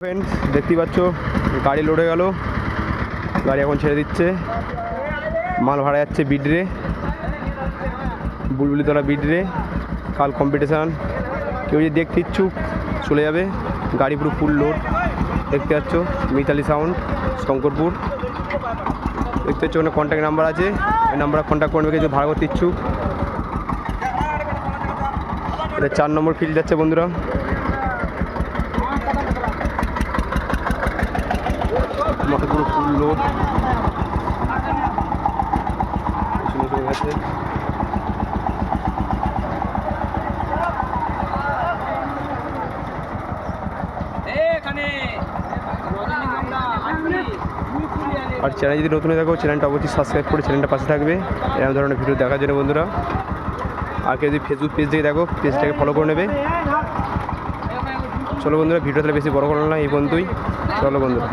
Friends দেখতেই পাচ্ছ গাড়ি লোডে গেল, গাড়ি এখন ছেড়ে দিচ্ছে, মাল ভাড়া যাচ্ছে বিডরে, বুলবুলিতলা বিডরে। কাল কম্পিটিশান, কেউ যদি দেখতে ইচ্ছুক চলে যাবে, গাড়ি পুরো ফুল লোড। দেখতে পাচ্ছ মিতালি সাউন্ড শঙ্করপুর, দেখতে পাচ্ছ ওখানে কন্ট্যাক্ট নাম্বার আছে, এই নাম্বারে কন্ট্যাক্ট করবে কিছু ভাড়া করতে ইচ্ছুক। এটা 4 নম্বর ফিল্ড যাচ্ছে বন্ধুরা। মাঠে পুরো ফুল লোড গেছে। আর চ্যানেল যদি নতুন দেখো, চ্যানেলটা অবশ্যই সাবস্ক্রাইব করে চ্যানেলটা পাশে থাকবে এরকম ধরনের ভিডিও দেখার জন্য বন্ধুরা। আর কেউ যদি ফেসবুক পেজ থেকে দেখো, পেজটাকে ফলো করে নেবে। চলো বন্ধুরা, ভিডিওটা বেশি বড় করো না, এই পর্যন্তই। চলো বন্ধুরা।